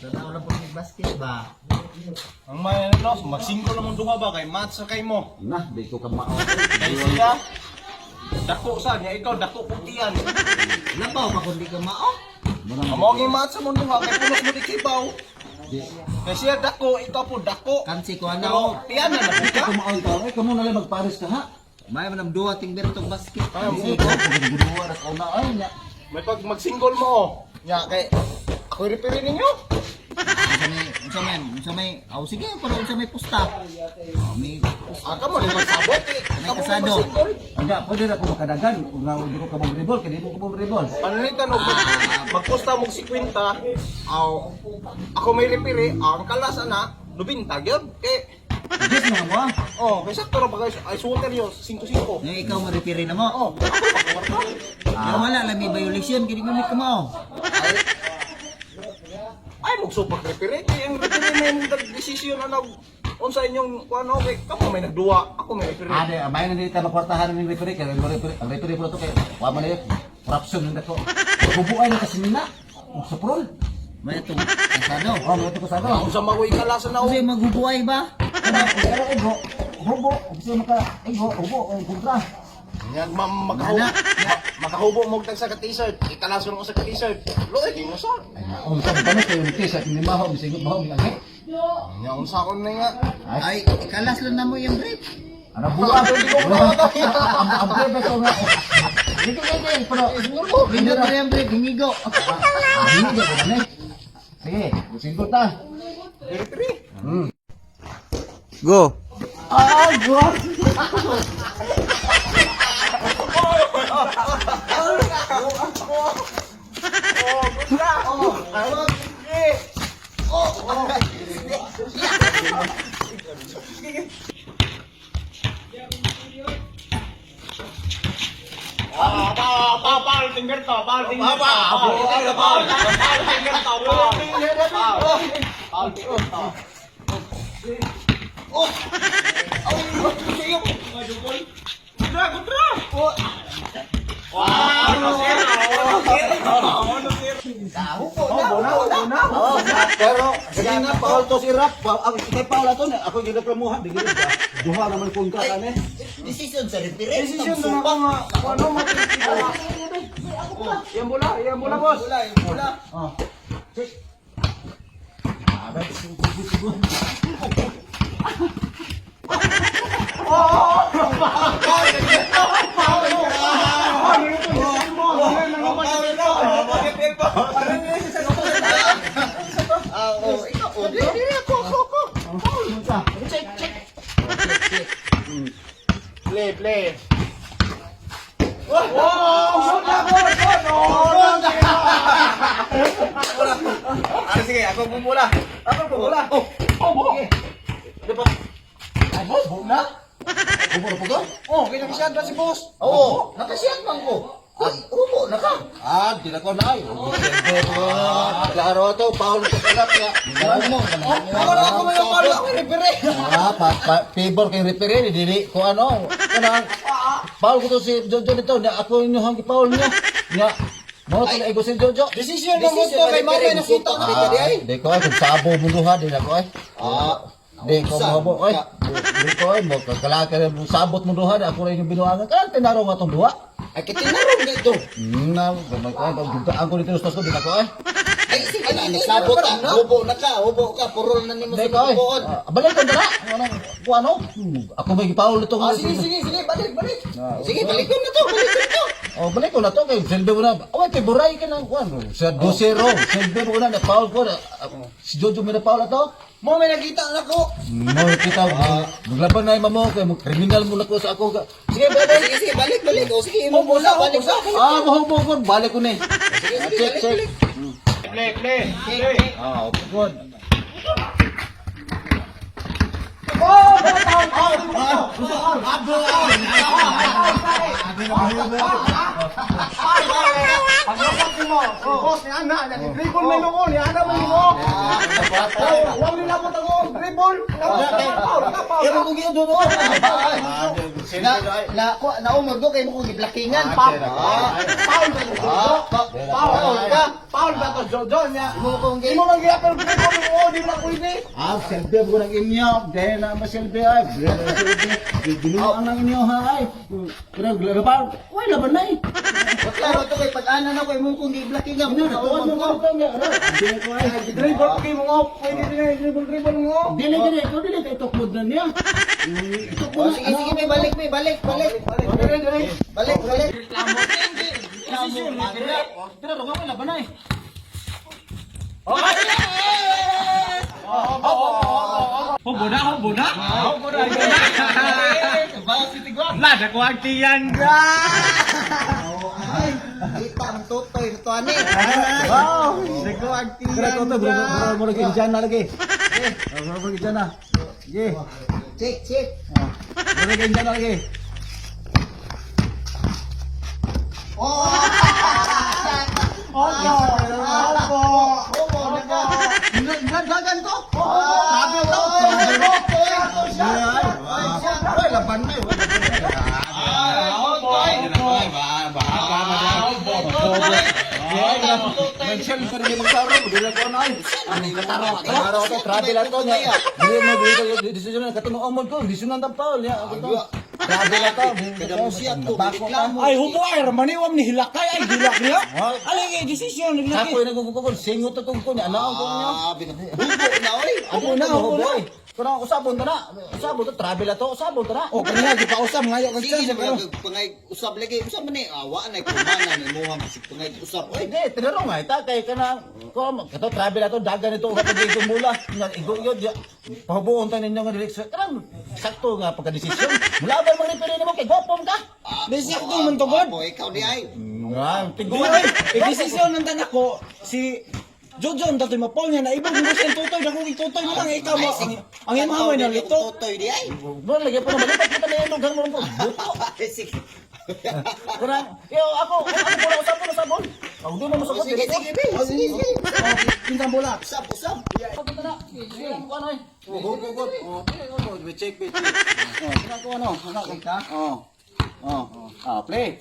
Tanaw na po ni basket ba? Ang may ano, magsingko lang mong duha ba kay match sa kay mo. Nah, di ko ka mao. Kay siya. Dako sa niya ikaw dako putian. Labaw pa kundi ka mao. Amo gi match sa mong duha kay pulos mo di kibaw. Kay siya dako, ikaw po dako. Kansi ko Pero ano. tiyan na Di ka. ka mao ikaw. Ay, kamo na lang magpares ka ha. May manam duwa ting bertong basket. Ay, Di ko guduwa ra ka na ay nya. May pag magsinggol mo oh. Nya kay ako repair ninyo. Unsa may, sige, pero unsa may pusta. May Aka mo ni magsabot eh. May Ikaw mo kasado. magsinggol. Anda, pwede na ko makadagan. Kung nga di ko ka mag-rebol, kaya di mo ko mag-rebol. Panalitan og magposta mong 50. Ako may repair eh. Ang kalas ana 90 gyud. Kay Yes na mo. oh, kay sakto ra bagay ay shooter yo 5-5. yung ikaw mo repair na mo. Oh, ako pa Pero wala lang may violation kini mo ka mo. ay magsupak repair kay ang repair na yung desisyon na unsa inyong kuano kay kamo may nagduwa ako may repair. Ade, may na dito makwartahan ng referee kaya ang referee po to kay wa man na corruption nito. Bubuay na kasi nina. Sa prol. May itong kasado. Oh, may ito ko sa Ang sa magoy kalasan na Kasi magbubuhay ba? Ano, pero ego, hubo, gusto maka ego, hubo, kontra. yan makahubo mo tag sa ka-t-shirt ikalason mo sa ka-t-shirt loy di mo sa Ang sabi ba na yung t-shirt, hindi maho, misigot maho, mga agay. nya unsa kon na nga Ay, ikalas lang na mo yung brief. Ano buwa? Ang breve ko nga. Dito pero Hindi pa yung brief, hingigo. hindi ko na. Sige, singkot ta. repair. Go. Ah, God. Paul finger to, Paul finger to. Paul finger to, Paul finger to. Oh! Oh! Sige mo! Kontra! Kontra! Pero sige nga Paul to si Rap, ang kay Paul ato na ako ginapromohan digid ba. Duha naman kontra kani. Decision sa repair. Decision na ako nga. Ano mo? Yan bola boss. Bola. Oh. Play. Sige, ako bumula. Diba? Ay, bo na. Ubo na po ko? Oh, kinakasyan na si boss. Oo, nakasiyat man ko. Ay, ubo na ka. Ah, di na ko na ay. Klaro to, Paul to sarap ya. Mo. Ako may Paul ako referee. Ah, favor kay referee dili ko ano. Kanang Paul ko to si Jojo nito, na ako inyo hang Paul niya. Nya mo to na ego si Jojo. Decision na mo to kay mamay nakita na kita di ay. Di ko ay kung sabo mo duha di na ko ay. Di ko mo ay. Di ko ay mo kalaka mo sabot mo duha di ako rin yung binuangan kan tinaro nga tong duha. Ay kitinarong dito. Na, ang ko dito ko di na ko ay. Ay sige na nagsabot ka. Hubo ka, puro na nimo Di sa ko ay. bubuon. Balik ko dara. Ano? Ako may Paul ito nga. Sige, balik. Sige, balik ko na to. Oh, balik ko na to kay silbi mo na. Oh, kay buray ka nang kuan. Sa 2-0. Silbi mo na Paul ko. Si Jojo may na Paul ato. Mo may nakita na ko. Mo kita maglaban na mo kay mo kriminal mo na ko sa ako. Sige, balik. O sige, mo bola balik sa. Ah, mo balik ko ni. Check. Play. Ah, good. Oh! Ang lakot mo. Boss, ni Ana, nag-dribble may lungo, ni Ana may lungo. Huwag nila po tago, dribble. Pero kung yun doon, na umod ko kayo mo kong giblakingan, pap. Paul ba to, Jojo niya? Mo kong Hindi mo mangyaya, pero dribble mo, di mo na pwede. Selfie ko ng inyo. Dahil na ma-selfie ay. Ginuang ng inyo ha ay. Pero laban, wala laban na eh. Klaro to kay pag-ana na ko mo kong giblakingan. Tuwan mo nga ito nga. Hindi ko ay. Dribble ko kayo mo, pwede din nga, dribble mo. Dili, ikaw dili. Ito klod na niya. Ito Oh, sige, sige, may balik. Balik. Pero nga wala laban na eh. Lada ko ang tiyan ka! Kita ang tutoy ito ani. Wow! Nagko ang tiyan ka! Mo lagi dyan na lagi. Mo lagi dyan na. Sige. Cik. Mo lagi dyan na lagi. Gagan to. Sabi to. Ay, laban na eh. Mention pa rin yung magkaro. Dili ko na ay. Kataro ko. Travel ato niya. Dili mo dili decision na katong amon ko. Decision ng tampaw niya. Travel ato. Kadamusiyat ko. Reklamo. Ay, hubo ay, maniwam ni hilakay, ay, hilak niya. Aling yung desisyon, naglaki. Ako yung nagkukukukun. Singot ako ko niya. Ano ko niya? Hubo na oy. Ako na. Pero usabon ta na. Usabon ta. Travel ato. Usabon ta na. O, kanina, di pa usap, ngayon, Sige kasi, sa pangay usab lagi. Usab man ni awa na kumana ni muhang si pangay usab. Oy. Hindi, tinanong nga. Ita kay ka na. Kato travel ato. Dagan ito. Kapag ito mula. Igo yun. Pahubuon ta ninyo nga direksyon. Karang sakto nga pagka-desisyon. Mula ba mga referee mo kay Gopom ka? Basic ko man to, God. Boy, ikaw di ay. Nga, Di tingguan. ay, desisyon ng tanak ko, si Jojo, ang tatoy mapol niya, na ibang mo siyang tutoy, na kung itutoy mo lang, ikaw mo, ang imamay na lito. Tutoy di ay. Doon, lagi po naman. Ipag kita na yung lugar mo po. Buto. Sige. Karang, ako pula usabon. Ang di mo masakot. Sige. Sige. Pintang bola. Usab. Pagkita na. Sige, ano eh. Check. Ano, ka? Play.